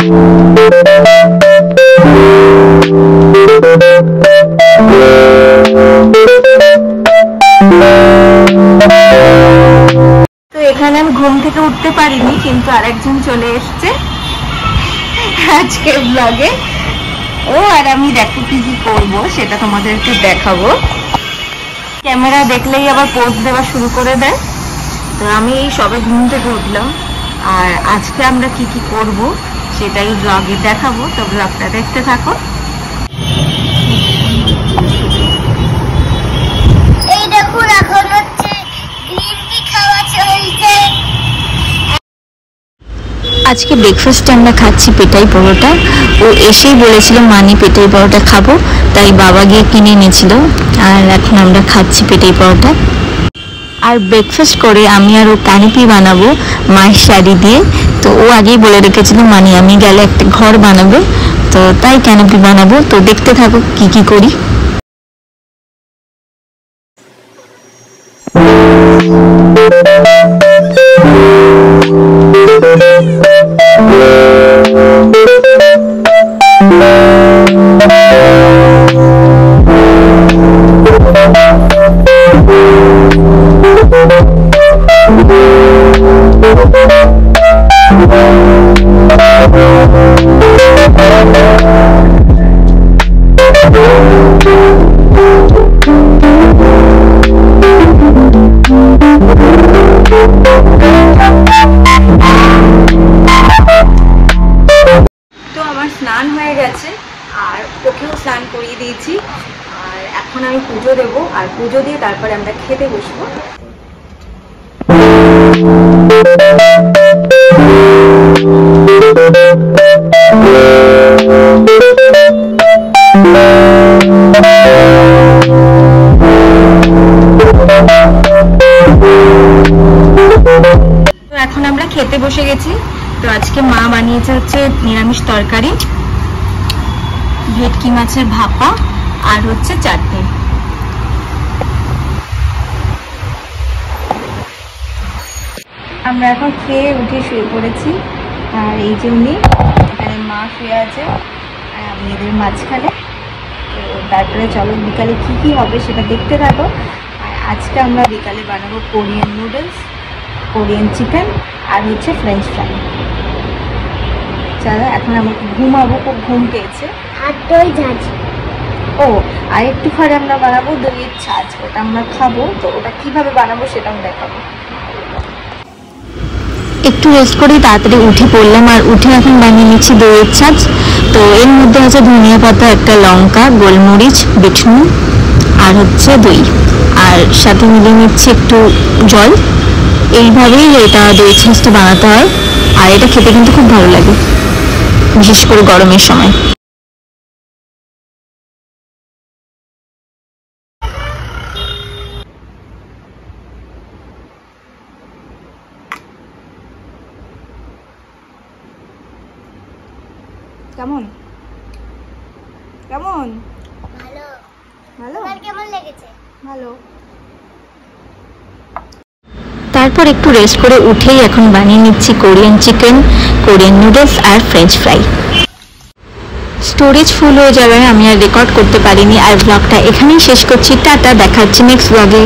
তো এখানে আমি ঘুম থেকে উঠতে পারিনি, কিন্তু আরেকজন চলে এসছে আজকে ব্লগে। ও আর আমি দেখো কি কি করবো সেটা তোমাদেরকে দেখাবো। ক্যামেরা দেখলেই আবার পোজ দেওয়া শুরু করে দেয়। তো আমি এই সবে ঘুম থেকে উঠলাম, আর আজকে আমরা কি কি করব সেটাই ব্লগে দেখাবো। তো ব্লগটা দেখতে থাকো। এই দেখুন এখন হচ্ছে গ্রিন টি খাওয়া চলছে। আজকে ব্রেকফাস্টে আমরা খাচ্ছি পেটাই পরোটা। ও এসেই বলেছিল মানি পেটাই পরোটা খাবো, তাই বাবা গিয়ে কিনে এনেছিল, আর এখন আমরা খাচ্ছি পেটাই পরোটা। আর ব্রেকফাস্ট করে আমি আর ও ক্যানোপি বানাবো মায়ের শাড়ি দিয়ে। তো ও আগেই বলে রেখেছিল মানি আমি গেলে একটা ঘর বানাবে, তো তাই ক্যানোপি বানাবো। তো দেখতে থাকো কি কি করি। স্নান হয়ে গেছে আর ওকেও স্নান করিয়ে দিয়েছি, আর এখন আমি পুজো দেবো, আর পুজো দিয়ে তারপরে আমরা খেতে বসবো। তো এখন আমরা খেতে বসে গেছি। তো আজকে মা বানিয়েছে হচ্ছে নিরামিষ তরকারি, ভেটকি মাছের ভাপা আর হচ্ছে চাটনি। আমরা এখন খেয়ে উঠে শুয়ে পড়েছি, আর এই যে উনি এখানে মা শুয়ে আছে আর আমি এদের মাঝখানে। তো তারপরে চলো বিকালে কি কি হবে সেটা দেখতে থাকো। আর আজকে আমরা বিকালে বানাবো কোরিয়ান নুডলস, কোরিয়ান চিকেন আর হচ্ছে ফ্রেঞ্চ ফ্রাই। চলো এখন আমার ঘুমাবো, খুব ঘুম পেয়েছে। আর দই ঝাঁঝ। ও আর একটু পরে আমরা বানাবো দইয়ের ছাঁচ, ওটা আমরা খাবো। তো ওটা কিভাবে বানাবো সেটাও দেখাবো। একটু রেস্ট করে তাড়াতাড়ি উঠে পড়লাম, আর উঠে এখন বানিয়ে নিচ্ছি দইয়ের ছাঁচ। তো এর মধ্যে আছে ধনিয়া পাতা, একটা লঙ্কা, গোলমরিচ, বিট নুন আর হচ্ছে দই, আর সাথে মিলিয়ে নিচ্ছি একটু জল। এইভাবেই এটা দই ছাঁচটা বানাতে হয়, আর এটা খেতে কিন্তু খুব ভালো লাগে, বিশেষ করে গরমের সময়। কেমন কেমন? ভালো। ভালো? তোমার কেমন লেগেছে? ভালো। তারপর একটু রেস্ট করে উঠেই এখন বানিয়ে নিচ্ছি কোরিয়ান চিকেন, কোরিয়ান নুডলস আর ফ্রেঞ্চ ফ্রাই। স্টোরেজ ফুল হয়ে যাবে, আমি আর রেকর্ড করতে পারিনি। আর ব্লগটা এখানেই শেষ করছি। টাটা, দেখা হচ্ছে নেক্সট ব্লগে।